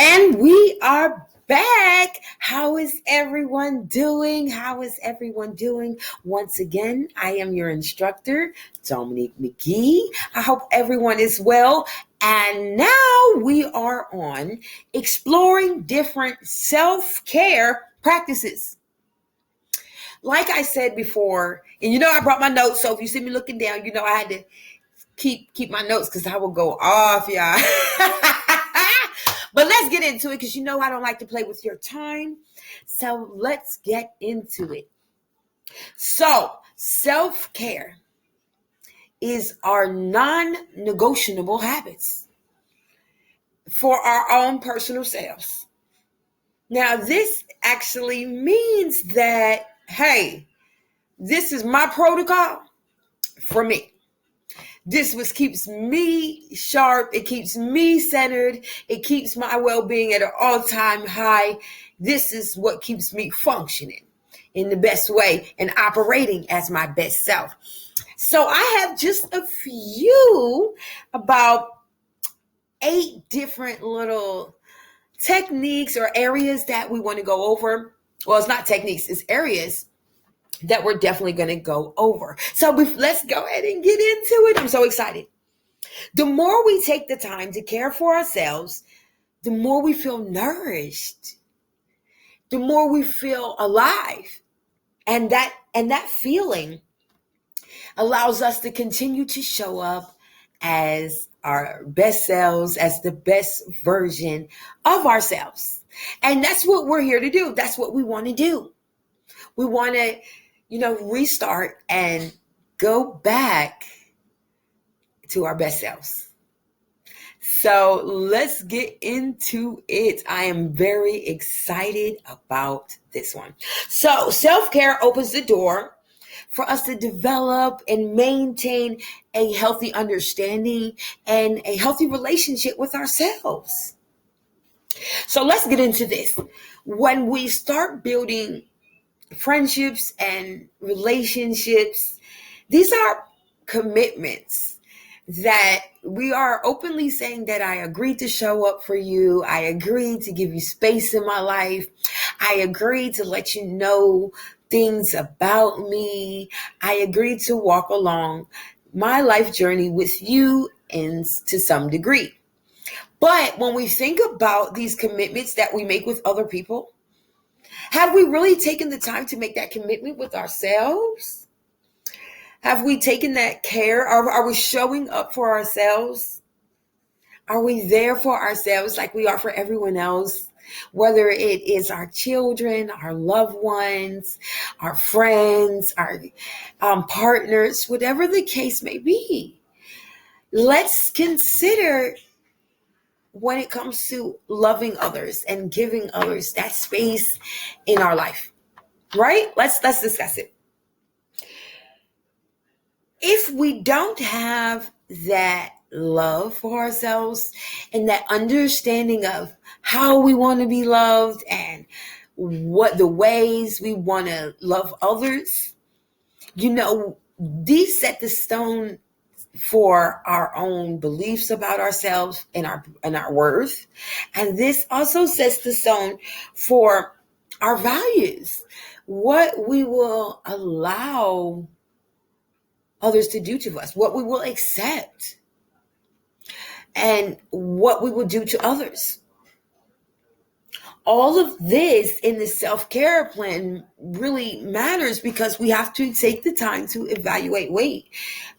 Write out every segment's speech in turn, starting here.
And we are back. How is everyone doing? Once again, I am your instructor, Dominique McGee. I hope everyone is well. And now we are on exploring different self-care practices. Like I said before, and I brought my notes, so if you see me looking down, I had to keep my notes because I will go off, y'all. But let's get into it because I don't like to play with your time. So let's get into it. So self-care is our non-negotiable habits for our own personal selves. Now, this actually means that, hey, this is my protocol for me. This keeps me sharp. It keeps me centered. It keeps my well-being at an all-time high. This is what keeps me functioning in the best way and operating as my best self. So I have just a few, about 8 different little techniques or areas that we want to go over. Well, it's not techniques, it's areas that we're definitely going to go over. So let's go ahead and get into it. I'm so excited. The more we take the time to care for ourselves, the more we feel nourished, the more we feel alive. And that feeling allows us to continue to show up as our best selves, as the best version of ourselves. And that's what we're here to do. That's what we want to do. We want to restart and go back to our best selves. So let's get into it. I am very excited about this one. So self-care opens the door for us to develop and maintain a healthy understanding and a healthy relationship with ourselves. So let's get into this. When we start building friendships and relationships, these are commitments that we are openly saying that I agree to show up for you. I agree to give you space in my life. I agree to let you know things about me. I agree to walk along my life journey with you and to some degree. But when we think about these commitments that we make with other people, have we really taken the time to make that commitment with ourselves? Have we taken that care? Are we showing up for ourselves? Are we there for ourselves like we are for everyone else? Whether it is our children, our loved ones, our friends, our partners, whatever the case may be. Let's consider when it comes to loving others and giving others that space in our life, right? Let's discuss it. If we don't have that love for ourselves and that understanding of how we want to be loved and what the ways we want to love others, these set the stone for our own beliefs about ourselves and our worth. And this also sets the stone for our values, what we will allow others to do to us, what we will accept, and what we will do to others. All of this in the self-care plan really matters because we have to take the time to evaluate. Wait,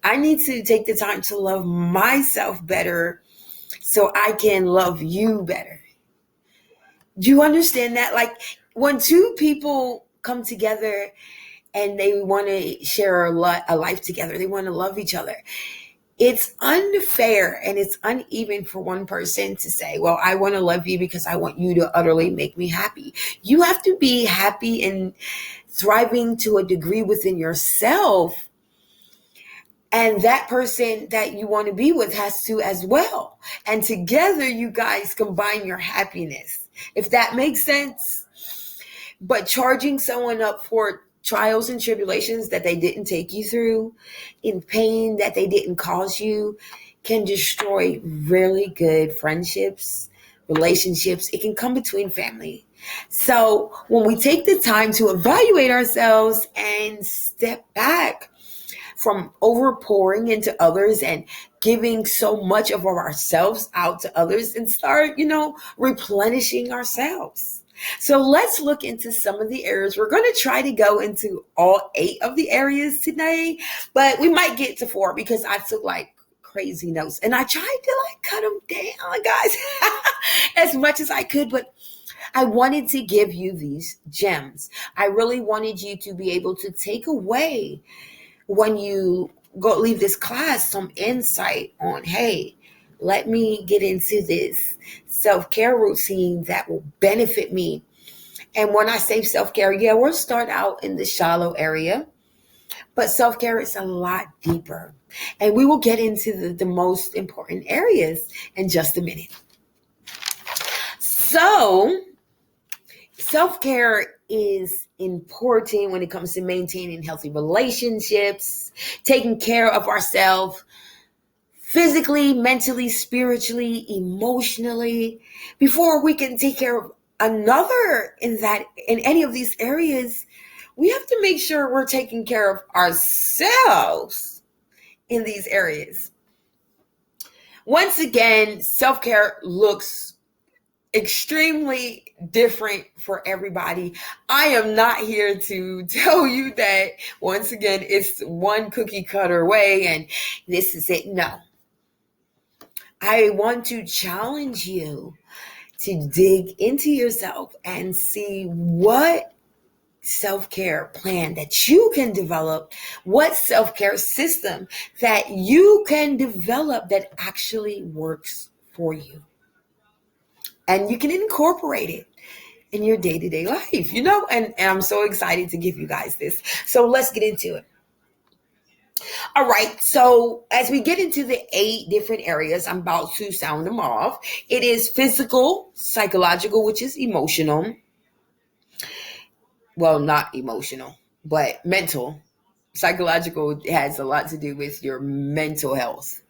I need to take the time to love myself better so I can love you better. Do you understand that? Like when two people come together and they want to share a life together, they want to love each other, it's unfair and it's uneven for one person to say, well, I want to love you because I want you to utterly make me happy. You have to be happy and thriving to a degree within yourself. And that person that you want to be with has to as well. And together you guys combine your happiness, if that makes sense. But charging someone up for trials and tribulations that they didn't take you through, in pain that they didn't cause you, can destroy really good friendships, relationships. It can come between family. So when we take the time to evaluate ourselves and step back from overpouring into others and giving so much of ourselves out to others and start, replenishing ourselves. So let's look into some of the areas. We're going to try to go into all 8 of the areas today, but we might get to 4 because I took like crazy notes and I tried to cut them down, guys, as much as I could, but I wanted to give you these gems. I really wanted you to be able to take away, when you go leave this class, some insight on, hey, let me get into this self-care routine that will benefit me. And when I say self-care, we'll start out in the shallow area, but self-care is a lot deeper. And we will get into the most important areas in just a minute. So, self-care is important when it comes to maintaining healthy relationships, taking care of ourselves physically, mentally, spiritually, emotionally. Before we can take care of another in any of these areas, we have to make sure we're taking care of ourselves in these areas. Once again, self-care looks extremely different for everybody. I am not here to tell you that, once again, it's one cookie cutter way and this is it. No. I want to challenge you to dig into yourself and see what self-care plan that you can develop, what self-care system that you can develop that actually works for you. And you can incorporate it in your day-to-day life, and I'm so excited to give you guys this. So let's get into it. All right. So as we get into the 8 different areas, I'm about to sound them off. It is physical, psychological, which is emotional. Well, not emotional, but mental. Psychological has a lot to do with your mental health.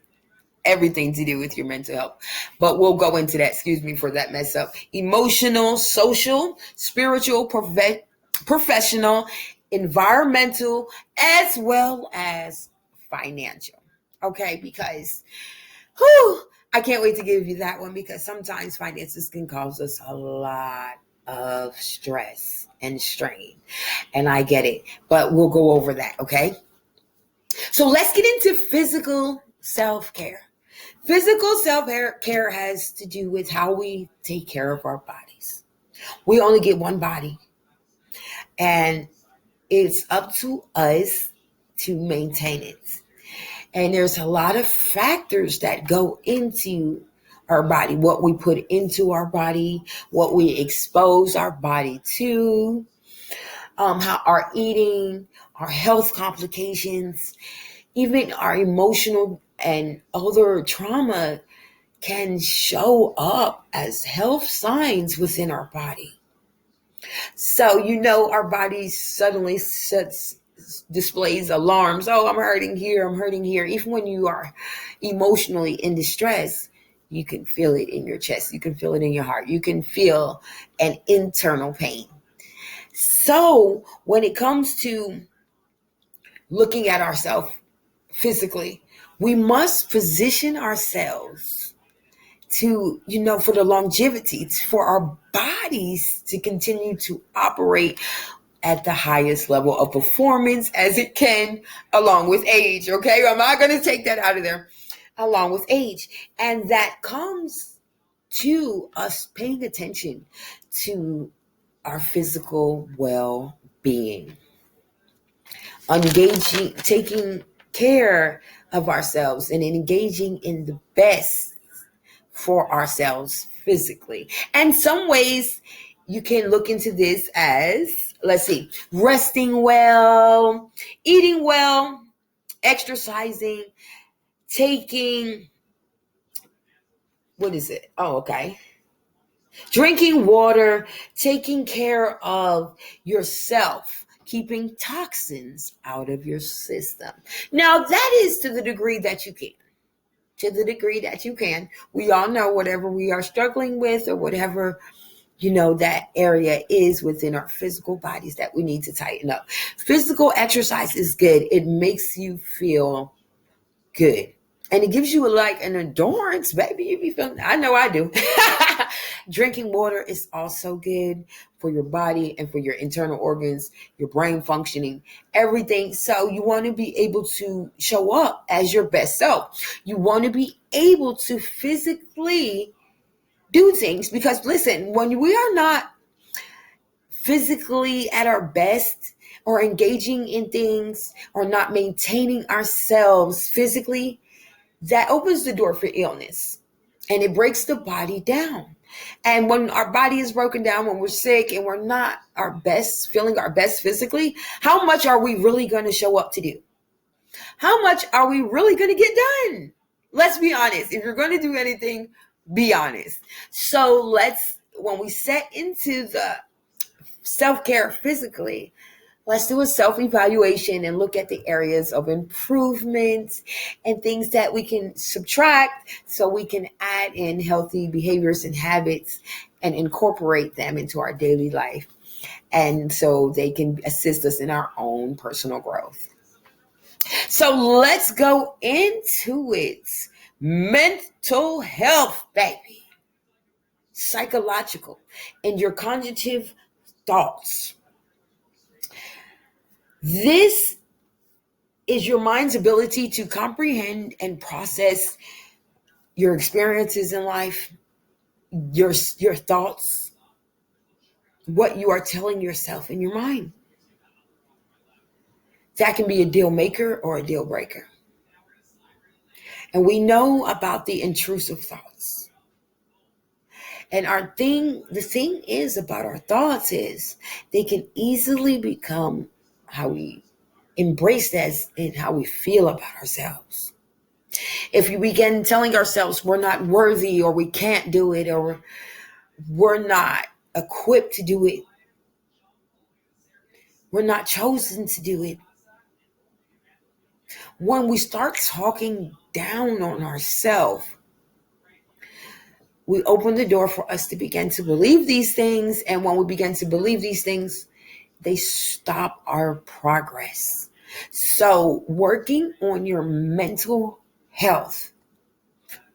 Everything to do with your mental health. But we'll go into that. Excuse me for that mess up. Emotional, social, spiritual, professional, environmental, as well as financial. Okay, because I can't wait to give you that one, because sometimes finances can cause us a lot of stress and strain. And I get it. But we'll go over that, okay? So let's get into physical self-care. Physical self-care has to do with how we take care of our bodies. We only get one body, and it's up to us to maintain it. And there's a lot of factors that go into our body, what we put into our body, what we expose our body to, how our eating, our health complications, even our emotional and other trauma can show up as health signs within our body. So, our body suddenly displays alarms. Oh, I'm hurting here. I'm hurting here. Even when you are emotionally in distress, you can feel it in your chest. You can feel it in your heart. You can feel an internal pain. So when it comes to looking at ourselves physically, we must position ourselves to, for the longevity, for our bodies to continue to operate at the highest level of performance as it can, along with age. Okay, I'm not going to take that out of there. Along with age. And that comes to us paying attention to our physical well-being. Taking care of ourselves and engaging in the best for ourselves physically. And some ways you can look into this as, resting well, eating well, exercising, drinking water, taking care of yourself, keeping toxins out of your system. Now, that is to the degree that you can. to the degree that you can. We all know whatever we are struggling with or whatever, that area is within our physical bodies that we need to tighten up. Physical exercise is good. It makes you feel good. And it gives you like an endurance, baby. You be feeling, I know I do. Drinking water is also good for your body and for your internal organs, your brain functioning, everything. So you want to be able to show up as your best self. You want to be able to physically do things, because listen, when we are not physically at our best or engaging in things or not maintaining ourselves physically, that opens the door for illness and it breaks the body down. And when our body is broken down, when we're sick and we're not our best, feeling our best physically, how much are we really going to show up to do? How much are we really going to get done? Let's be honest. If you're going to do anything, be honest. So when we set into the self-care physically, let's do a self-evaluation and look at the areas of improvement and things that we can subtract so we can add in healthy behaviors and habits and incorporate them into our daily life. And so they can assist us in our own personal growth. So let's go into it. Mental health, baby. Psychological and your cognitive thoughts. This is your mind's ability to comprehend and process your experiences in life, your thoughts, what you are telling yourself in your mind. That can be a deal maker or a deal breaker. And we know about the intrusive thoughts. And the thing is about our thoughts is they can easily become how we embrace that and how we feel about ourselves. If we begin telling ourselves we're not worthy or we can't do it or we're not equipped to do it, we're not chosen to do it. When we start talking down on ourselves, we open the door for us to begin to believe these things. And when we begin to believe these things, they stop our progress. So working on your mental health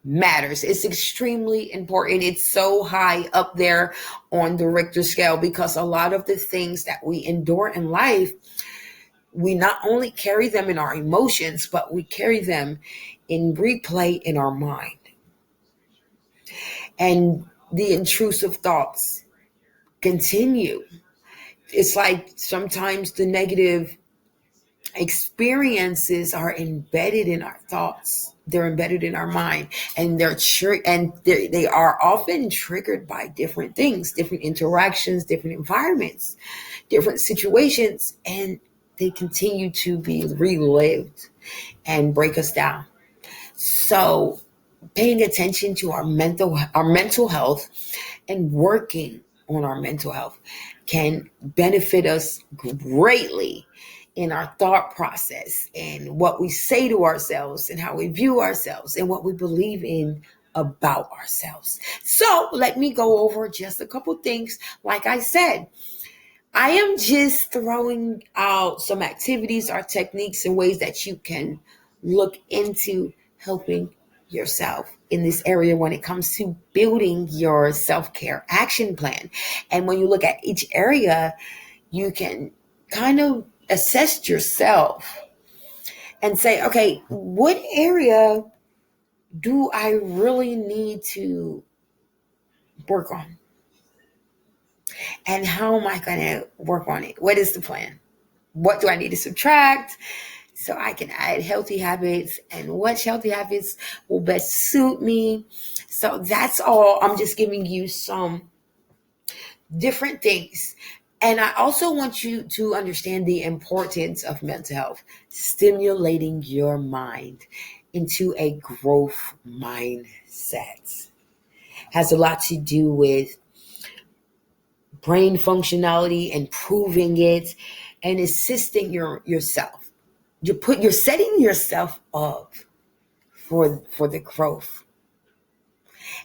matters. It's extremely important. It's so high up there on the Richter scale because a lot of the things that we endure in life, we not only carry them in our emotions, but we carry them in replay in our mind. And the intrusive thoughts continue. It's like sometimes the negative experiences are embedded in our thoughts. They're embedded in our mind, and they are often triggered by different things, different interactions, different environments, different situations, and they continue to be relived and break us down. So paying attention to our mental health and working on our mental health can benefit us greatly in our thought process and what we say to ourselves and how we view ourselves and what we believe in about ourselves. So let me go over just a couple things. Like I said, I am just throwing out some activities or techniques and ways that you can look into helping yourself in this area when it comes to building your self-care action plan. And when you look at each area, you can kind of assess yourself and say, okay, what area do I really need to work on? And how am I going to work on it? What is the plan? What do I need to subtract so I can add healthy habits? And what healthy habits will best suit me? So that's all. I'm just giving you some different things. And I also want you to understand the importance of mental health, stimulating your mind into a growth mindset. Has a lot to do with brain functionality, improving it, and assisting yourself. You're setting yourself up for the growth.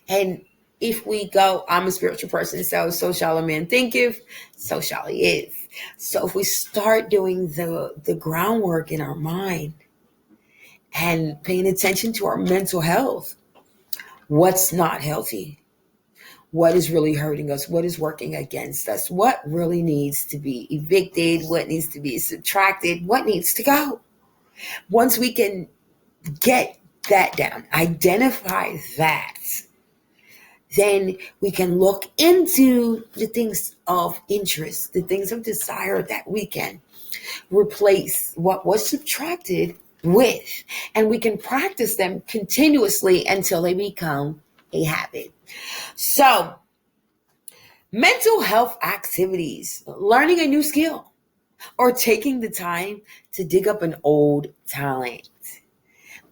And if we go, I'm a spiritual person, so shall a man thinketh, so shall he is. So if we start doing the groundwork in our mind and paying attention to our mental health, what's not healthy, what is really hurting us, what is working against us, what really needs to be evicted, what needs to be subtracted, what needs to go. Once we can get that down, identify that, then we can look into the things of interest, the things of desire that we can replace what was subtracted with, and we can practice them continuously until they become a habit. So, mental health activities, learning a new skill, or taking the time to dig up an old talent,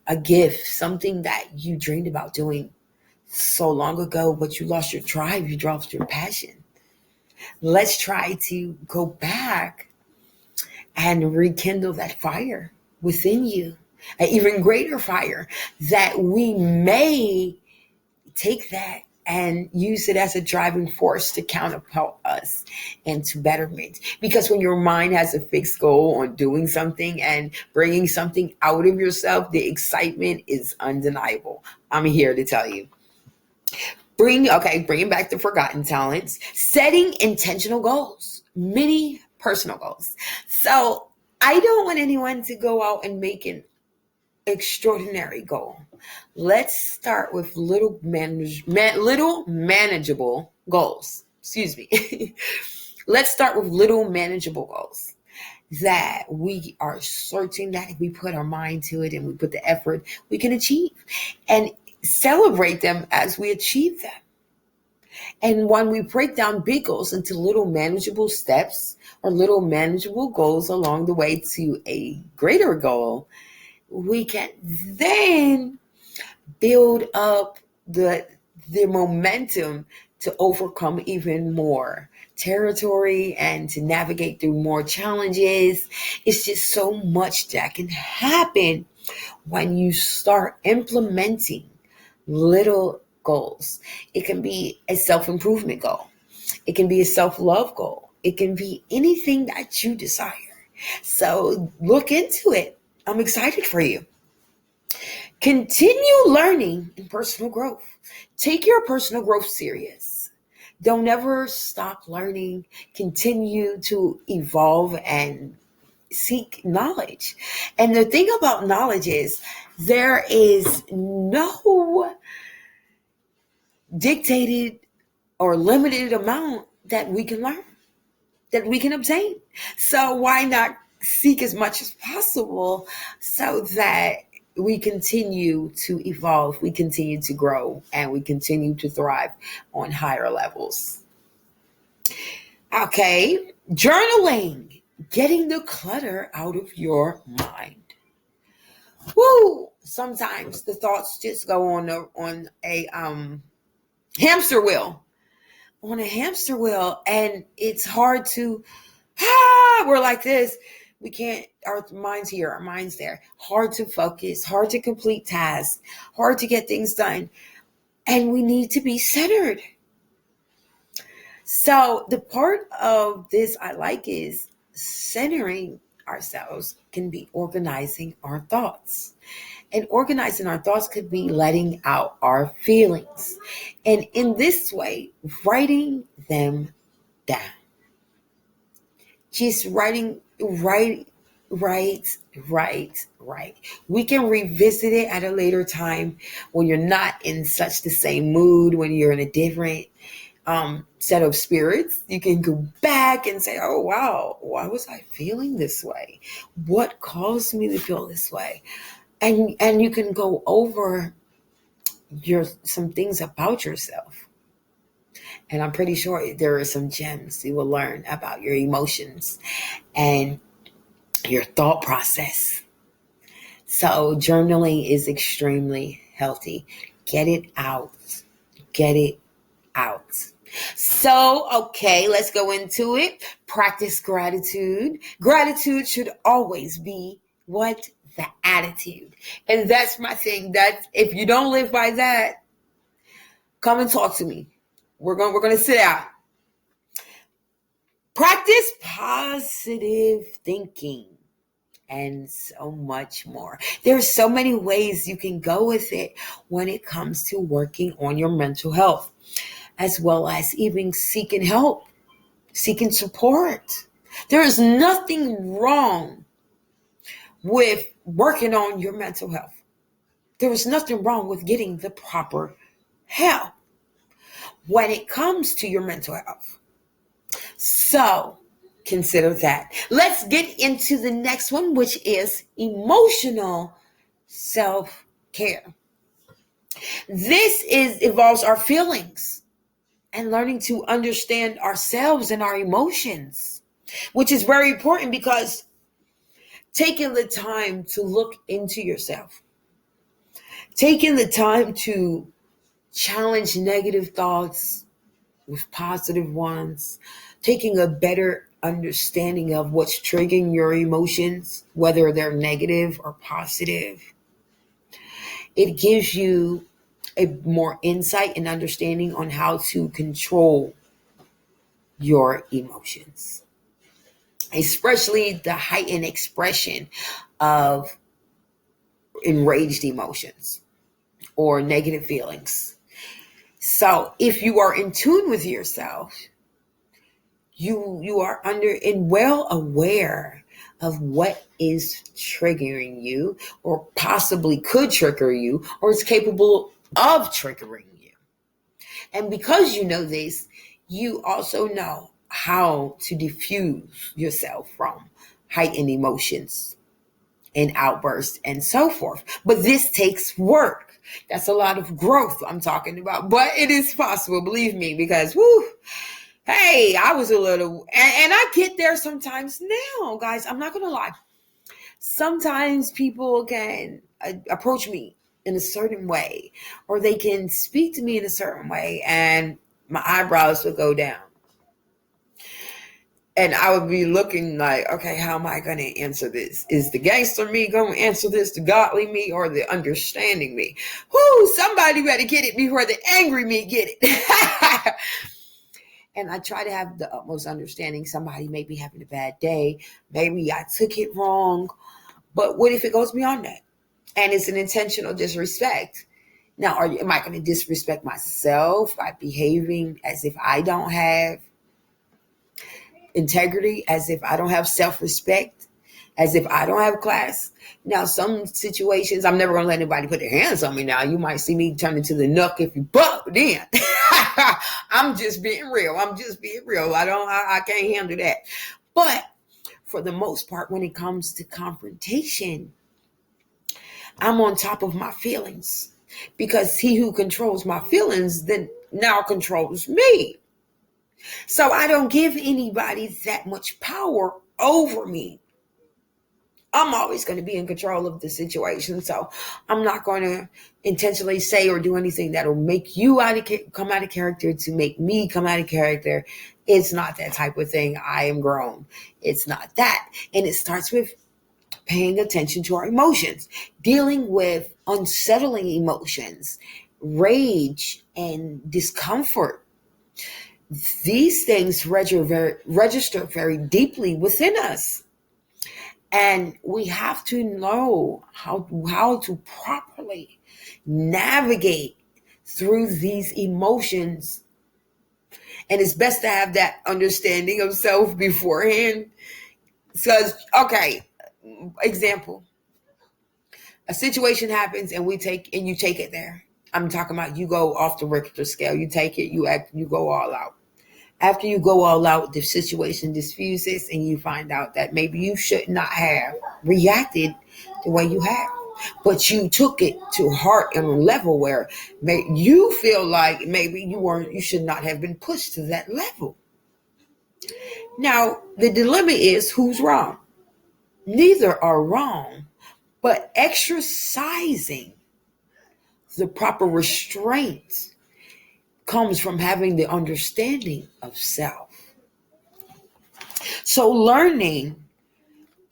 a gift, something that you dreamed about doing so long ago, but you lost your drive, you lost your passion. Let's try to go back and rekindle that fire within you, an even greater fire, that we may take that and use it as a driving force to counterpart us into betterment. Because when your mind has a fixed goal on doing something and bringing something out of yourself, the excitement is undeniable. I'm here to tell you. Bringing back the forgotten talents, setting intentional goals, many personal goals. So I don't want anyone to go out and make an extraordinary goal. Let's start with little manageable goals. Excuse me. Let's start with little manageable goals that we are certain that if we put our mind to it and we put the effort, we can achieve, and celebrate them as we achieve them. And when we break down big goals into little manageable steps or little manageable goals along the way to a greater goal, we can then build up the momentum to overcome even more territory and to navigate through more challenges. It's just so much that can happen when you start implementing little goals. It can be a self-improvement goal. It can be a self-love goal. It can be anything that you desire. So look into it. I'm excited for you. Continue learning and personal growth. Take your personal growth serious. Don't ever stop learning. Continue to evolve and seek knowledge. And the thing about knowledge is there is no dictated or limited amount that we can learn, that we can obtain. So why not seek as much as possible so that we continue to evolve, we continue to grow, and we continue to thrive on higher levels. Okay, journaling, getting the clutter out of your mind. Woo! Sometimes the thoughts just go on a hamster wheel, and it's hard to. We're like this. We can't. Our mind's here, our mind's there. Hard to focus, hard to complete tasks, hard to get things done, and we need to be centered. So the part of this I like is centering ourselves can be organizing our thoughts. And organizing our thoughts could be letting out our feelings. And in this way, writing them down. Just write. We can revisit it at a later time when you're not in such the same mood, when you're in a different set of spirits. You can go back and say, oh, wow, why was I feeling this way? What caused me to feel this way? And you can go over some things about yourself. And I'm pretty sure there are some gems you will learn about your emotions and your thought process. So journaling is extremely healthy. Get it out. Get it out. So, okay, let's go into it. Practice gratitude. Gratitude should always be what? the attitude. And that's my thing. That if you don't live by that, come and talk to me. We're going to sit out. Practice positive thinking and so much more. There's so many ways you can go with it when it comes to working on your mental health, as well as even seeking help, seeking support. There is nothing wrong with working on your mental health. There is nothing wrong with getting the proper help when it comes to your mental health. So consider that. Let's get into the next one, which is emotional self-care. This involves our feelings and learning to understand ourselves and our emotions, which is very important because taking the time to look into yourself, taking the time to challenge negative thoughts with positive ones, taking a better understanding of what's triggering your emotions, whether they're negative or positive. It gives you a more insight and understanding on how to control your emotions, especially the heightened expression of enraged emotions or negative feelings. So if you are in tune with yourself, you are under and well aware of what is triggering you or possibly could trigger you or is capable of triggering you. And because you know this, you also know how to diffuse yourself from heightened emotions and outbursts and so forth. But this takes work. That's a lot of growth I'm talking about. But it is possible, believe me, because hey, I was a little, and I get there sometimes now, guys. I'm not going to lie. Sometimes people can approach me in a certain way, or they can speak to me in a certain way, and my eyebrows will go down. And I would be looking like, okay, how am I going to answer this? Is the gangster me going to answer this, the godly me, or the understanding me? Somebody better get it before the angry me get it. And I try to have the utmost understanding. Somebody may be having a bad day. Maybe I took it wrong. But what if it goes beyond that? And it's an intentional disrespect. Now, am I going to disrespect myself by behaving as if I don't have integrity, as if I don't have self-respect, as if I don't have class? Now, some situations, I'm never going to let anybody put their hands on me now. You might see me turn into the knuck if you buck then. I'm just being real. I can't handle that. But for the most part, when it comes to confrontation, I'm on top of my feelings, because he who controls my feelings then now controls me. So I don't give anybody that much power over me. I'm always going to be in control of the situation. So I'm not going to intentionally say or do anything that'll make you come out of character to make me come out of character. It's not that type of thing. I am grown. It's not that. And it starts with paying attention to our emotions, dealing with unsettling emotions, rage and discomfort. These things register very deeply within us. And we have to know how to properly navigate through these emotions. And it's best to have that understanding of self beforehand. Because, okay, example, a situation happens and you take it there. I'm talking about you go off the Richter scale. You take it, you go all out. After you go all out, the situation diffuses and you find out that maybe you should not have reacted the way you have. But you took it to heart on a level where you feel like maybe you should not have been pushed to that level. Now, the dilemma is who's wrong? Neither are wrong, but exercising the proper restraint comes from having the understanding of self. So learning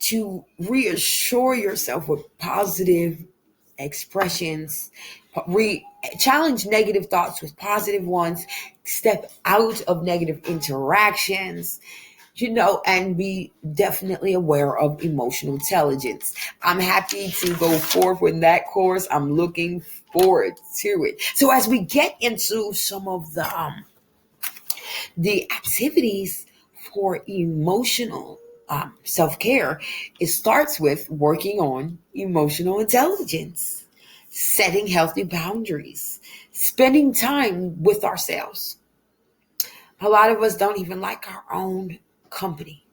to reassure yourself with positive expressions, challenge negative thoughts with positive ones, step out of negative interactions, and be definitely aware of emotional intelligence. I'm happy to go forward with that course. I'm looking forward to it. So as we get into some of the activities for emotional self-care, it starts with working on emotional intelligence, setting healthy boundaries, spending time with ourselves. A lot of us don't even like our own company.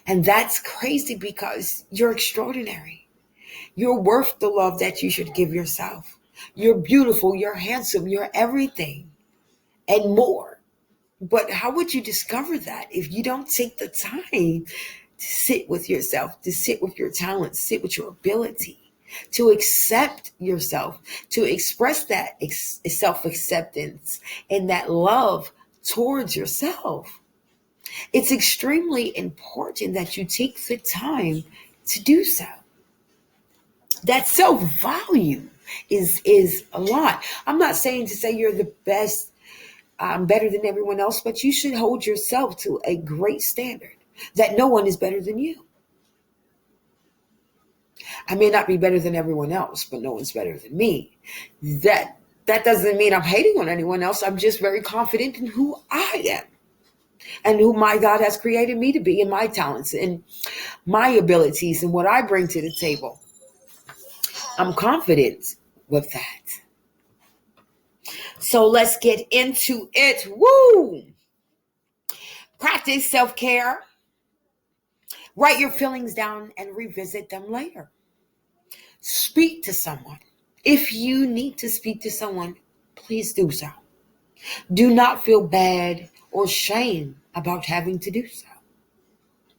And that's crazy because you're extraordinary. You're worth the love that you should give yourself. You're beautiful, you're handsome, you're everything and more. But how would you discover that if you don't take the time to sit with yourself, to sit with your talents, sit with your ability, to accept yourself, to express that self-acceptance and that love towards yourself? It's extremely important that you take the time to do so. That self-value is a lot. I'm not saying to say you're the best, better than everyone else, but you should hold yourself to a great standard that no one is better than you. I may not be better than everyone else, but no one's better than me. That doesn't mean I'm hating on anyone else. I'm just very confident in who I am and who my God has created me to be, and my talents and my abilities and what I bring to the table. I'm confident with that. So let's get into it. Woo! Practice self-care. Write your feelings down and revisit them later. Speak to someone. If you need to speak to someone, please do so. Do not feel bad or shame about having to do so.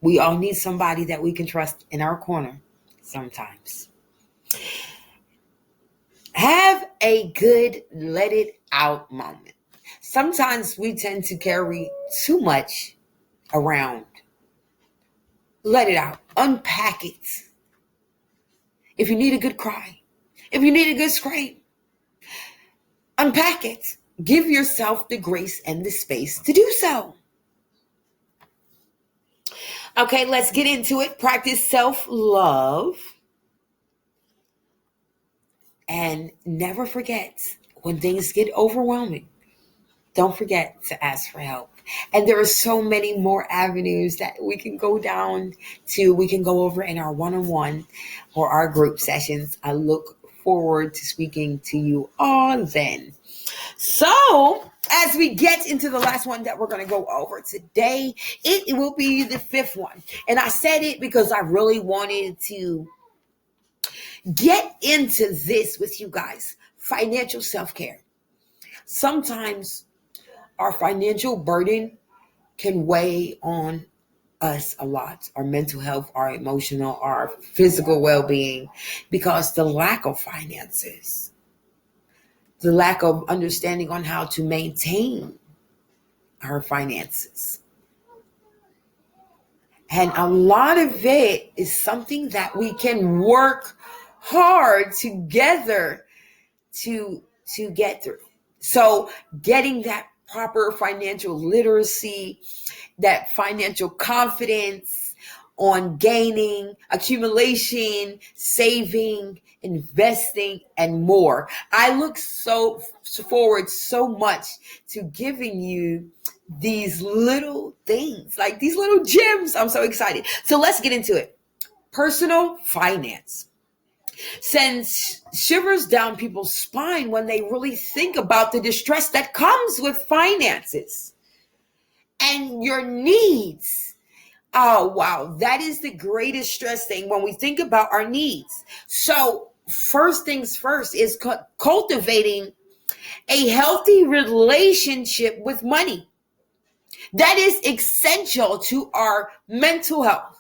We all need somebody that we can trust in our corner sometimes. Have a good let it out moment. Sometimes we tend to carry too much around. Let it out. Unpack it. If you need a good cry, if you need a good scream, unpack it. Give yourself the grace and the space to do so. Okay, let's get into it. Practice self-love. And never forget, when things get overwhelming, don't forget to ask for help. And there are so many more avenues that we can go down to. We can go over in our one-on-one or our group sessions. I look forward to speaking to you all then. So as we get into the last one that we're going to go over today, it will be the fifth one. And I said it because I really wanted to get into this with you guys. Financial self-care. Sometimes our financial burden can weigh on us a lot. Our mental health, our emotional, our physical well-being, because the lack of finances, the lack of understanding on how to maintain our finances. And a lot of it is something that we can work hard together to get through. So getting that proper financial literacy, that financial confidence on gaining, accumulation, saving, investing, and more. I look so forward so much to giving you these little things, like these little gems. I'm so excited. So let's get into it. Personal finance sends shivers down people's spine when they really think about the distress that comes with finances and your needs. Oh, wow. That is the greatest stress thing when we think about our needs. So first things first is cultivating a healthy relationship with money. That is essential to our mental health.